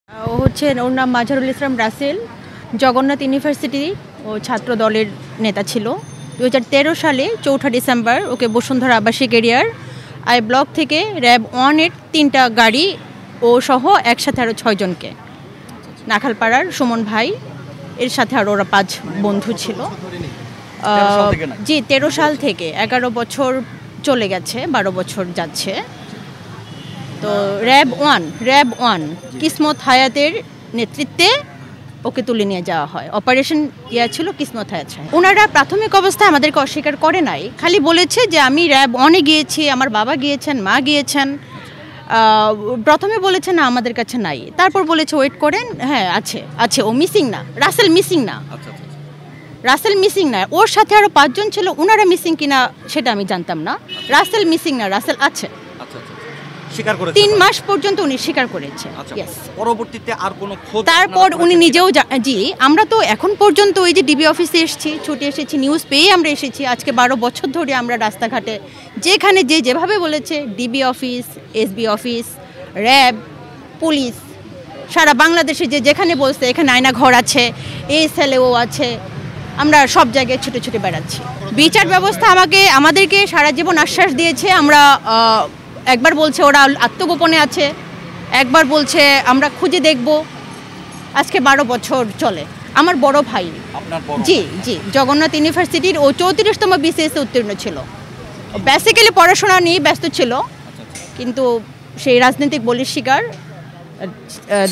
ও হচ্ছেন, ওর নাম মাঝারুল ইসলাম রাসেল। জগন্নাথ ইউনিভার্সিটি ও ছাত্র দলের নেতা ছিল। 2013 সালে 4 ডিসেম্বর ওকে বসুন্ধরা আবাসিক এরিয়ার আই ব্লক থেকে র্যাব 1-এর 3টা গাড়ি ও সহ একসাথে আরও 6 জনকে, নাখালপাড়ার সুমন ভাই এর সাথে আরও ওরা 5 বন্ধু ছিল। জি, 13 সাল থেকে 11 বছর চলে গেছে, 12 বছর যাচ্ছে। তো র্যাব 1 কিসমত হায়াতের নেতৃত্বে ওকে তুলে নিয়ে যাওয়া হয়। অপারেশন ছিল কিসমত হায়াত। ওনারা প্রাথমিক অবস্থায় আমাদেরকে অস্বীকার করে নাই, খালি বলেছে যে আমি র্যাব 1-এ গিয়েছি, আমার বাবা গিয়েছেন, মা গিয়েছেন। প্রথমে বলেছে না আমাদের কাছে নাই, তারপর বলেছে ওয়েট করেন, হ্যাঁ আছে ও মিসিং না, রাসেল মিসিং না, রাসেল মিসিং না, ওর সাথে আরও 5 জন ছিল, ওনারা মিসিং কিনা সেটা আমি জানতাম না। রাসেল মিসিং না, রাসেল আছে। 3 মাস পর্যন্ত উনি স্বীকার করেছে। পরবর্তীতে আর কোনো খোঁজ? তারপর উনি নিজেও জি, আমরা তো এখন পর্যন্ত ওই যে ডিবি অফিসে এসেছি, ছুটে এসেছি, নিউজ পেয়ে আমরা এসেছি। আজকে 12 বছর ধরে আমরা রাস্তাঘাটে যেখানে যেভাবে বলেছে, DB office, SB office, RAB, police, সারা বাংলাদেশে যেখানে বলছে এখানে আয়না ঘর আছে, এসএলও আছে, আমরা সব জায়গায় ছুটে ছুটে বেড়াচ্ছি। বিচার ব্যবস্থা আমাদেরকে সারা জীবন আশ্বাস দিয়েছে। আমরা একবার বলছে ওরা আত্মগোপনে আছে, একবার বলছে আমরা খুঁজে দেখব। আজকে 12 বছর চলে। আমার বড় ভাই, জি, জগন্নাথ ইউনিভার্সিটির ও 34তম বিসিএস উত্তীর্ণ ছিল। বেসিক্যালি পড়াশোনা নিয়ে ব্যস্ত ছিল, কিন্তু সেই রাজনৈতিক বলির শিকার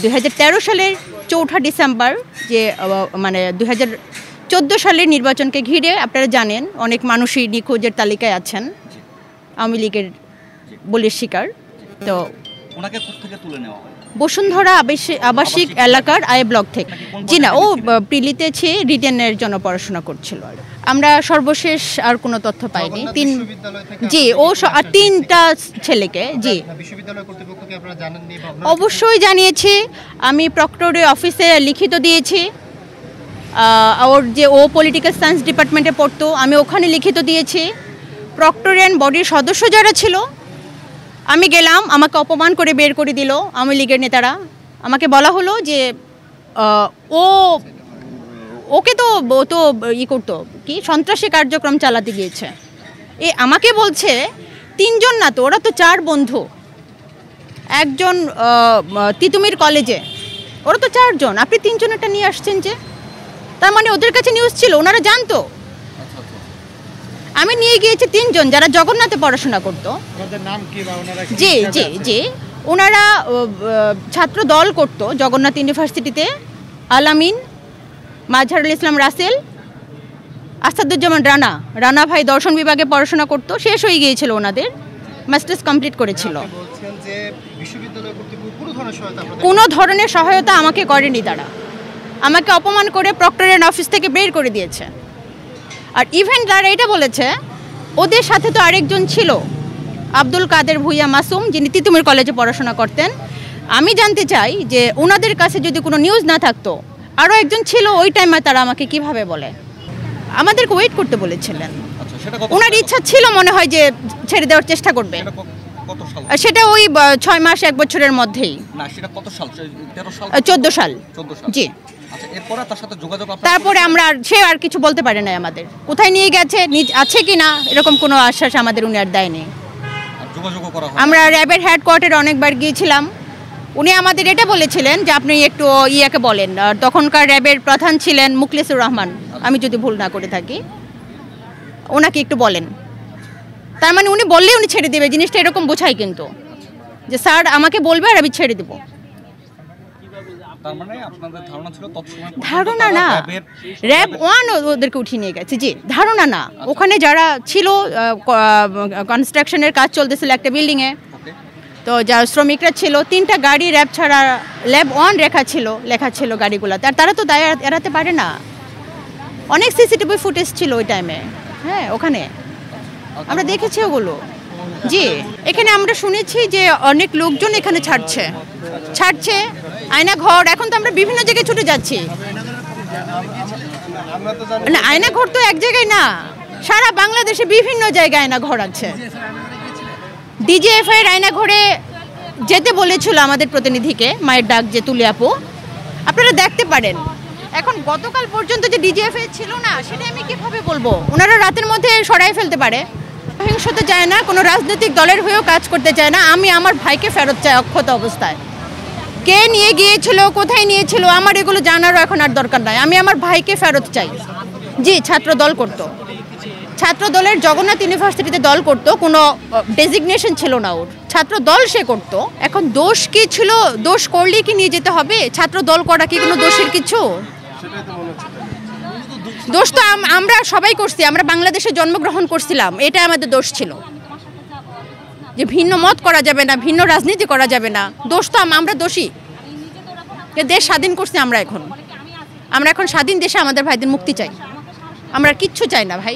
2013 সালের 4 ডিসেম্বর, যে মানে 2014 সালের নির্বাচনকে ঘিরে আপনারা জানেন অনেক মানুষই নিখোঁজের তালিকায় আছেন, আওয়ামী লীগের বলির শিকার। তো ওনাকে কোত্থেকে তুলে নেওয়া হয়? বসুন্ধরা আবাসিক এলাকার আই ব্লক থেকে। জি না, ও প্রিলিতে রিটেনের জন্য পড়াশোনা করছিল। আমরা সর্বশেষ আর কোনো তথ্য পাইনি। জি, ও 3টা ছেলেকে, জি অবশ্যই জানিয়েছি। আমি প্রক্টরের অফিসে লিখিত দিয়েছি। ওর যে ও পলিটিক্যাল সায়েন্স ডিপার্টমেন্টে পড়তো, আমি ওখানে লিখিত দিয়েছি। প্রক্টরিয়ান বডির সদস্য যারা ছিল, আমি গেলাম, আমাকে অপমান করে বের করে দিল আওয়ামী লীগের নেতারা। আমাকে বলা হলো যে ওকে তো করতো কি, সন্ত্রাসী কার্যক্রম চালাতে গিয়েছে। আমাকে বলছে 3 জন না তো, ওরা তো 4 বন্ধু, একজন তিতুমির কলেজে, ওরা তো 4 জন, আপনি 3 জনেরটা নিয়ে আসছেন যে? তার মানে ওদের কাছে নিউজ ছিল, ওনারা জানতো। আমি নিয়ে গিয়েছি 3 জন যারা জগন্নাথে পড়াশোনা করতো। জি, ওনারা ছাত্র দল করতো জগন্নাথ ইউনিভার্সিটিতে। আলামিন, মাঝারুল ইসলাম রাসেল, আসাদুজ্জামান রানা ভাই দর্শন বিভাগে পড়াশোনা করতো, শেষ হয়ে গিয়েছিল ওনাদের, মাস্টার্স কমপ্লিট করেছিল। কোনো ধরনের সহায়তা আমাকে করেনি তারা। আমাকে অপমান করে প্রক্টরিয়ান অফিস থেকে বের করে দিয়েছে। আর ইভেন তারা এটা বলেছে ওদের সাথে তো আরেকজন ছিল, আব্দুল কাদের ভুইয়া মাসুম, যিনি তিতুমির কলেজে পড়াশোনা করতেন। আমি জানতে চাই যে ওনাদের কাছে যদি কোনো নিউজ না থাকতো, আরও একজন ছিল, ওই টাইমে তারা আমাকে কিভাবে বলে? আমাদেরকে ওয়েট করতে বলেছিলেন। ওনার ইচ্ছা ছিল মনে হয় যে ছেড়ে দেওয়ার চেষ্টা করবে। সেটা ওই 6 মাস 1 বছরের মধ্যেই। 14 সাল। জি। তারপরে আমরা সে আর কিছু বলতে পারে না। আমাদের কোথায় নিয়ে গেছে, আছে কি না, এরকম কোনো আশ্বাস আমাদের উনি আর দেয়নি। আমরা র্যাবের হেডকোয়ার্টারে অনেকবার গিয়েছিলাম। উনি আমাদের এটা বলেছিলেন যে আপনি একটু ইয়াকে বলেন, তখনকার র্যাবের প্রধান ছিলেন মুখলিসুর রহমান, আমি যদি ভুল না করে থাকি, ওনাকে একটু বলেন। তার মানে উনি বললে উনি ছেড়ে দেবে, জিনিসটা এরকম বোঝায় কিন্তু, যে স্যার আমাকে বলবে আর আমি ছেড়ে দেবো। ধারণা না, র্যাব 1 ওদেরকে উঠিয়ে নিয়ে গেছে। জি, ধারণা না, ওখানে যারা ছিল, কনস্ট্রাকশনের কাজ চলতেছিল একটা বিল্ডিংয়ে, তো যা শ্রমিকরা ছিল, 3টা গাড়ি র্যাব ছাড়া ল্যাব 1 লেখা ছিল গাড়িগুলোতে। আর তারা তো দায় এড়াতে পারে না। অনেক সিসিটিভি ফুটেজ ছিল ওই টাইমে, হ্যাঁ, ওখানে আমরা দেখেছি ওগুলো। জি, এখানে আমরা শুনেছি যে অনেক লোকজন এখানে ছাড়ছে আয়না ঘর। এখন তো আমরা বিভিন্ন জায়গায় ছুটে যাচ্ছি। না, আয়না ঘর তো এক জায়গায় না, সারা বাংলাদেশে বিভিন্ন জায়গায় আয়না ঘর আছে। ডিজিএফআই এর আয়না ঘরে যেতে বলেছিল আমাদের প্রতিনিধিকে, মায়ের ডাক যে তুলে আপু, আপনারা দেখতে পারেন। এখন গতকাল পর্যন্ত যে ডিজিএফএ ছিল না, সেটা আমি কিভাবে বলবো? ওনারা রাতের মধ্যে সরাই ফেলতে পারে। সহিংসতা চায় না, কোনো রাজনৈতিক দলের হয়েও কাজ করতে চায় না। আমি আমার ভাইকে ফেরত চাই অক্ষত অবস্থায়। কে নিয়ে গিয়েছিল, কোথায় নিয়েছিল, আমার এগুলো জানারও এখন আর দরকার নাই। আমি আমার ভাইকে ফেরত চাই। জি, ছাত্র দল করতো, ছাত্র দলের জগন্নাথ ইউনিভার্সিটিতে দল করতো, কোনো ডেজিগনেশন ছিল না ওর, ছাত্র দল সে করতো। এখন দোষ কি ছিল? দোষ করলেই কি নিয়ে যেতে হবে? ছাত্র দল করা কি কোনো দোষের কিছু? দোষ তো আমরা সবাই করছি, আমরা বাংলাদেশে জন্মগ্রহণ করছিলাম, এটা আমাদের দোষ ছিল যে ভিন্ন মত করা যাবে না, ভিন্ন রাজনীতি করা যাবে না। দোষ তো আমরা দোষী। দেশ স্বাধীন করছি আমরা এখন স্বাধীন দেশে আমাদের ভাইদের মুক্তি চাই। আমরা কিচ্ছু চাই না ভাই।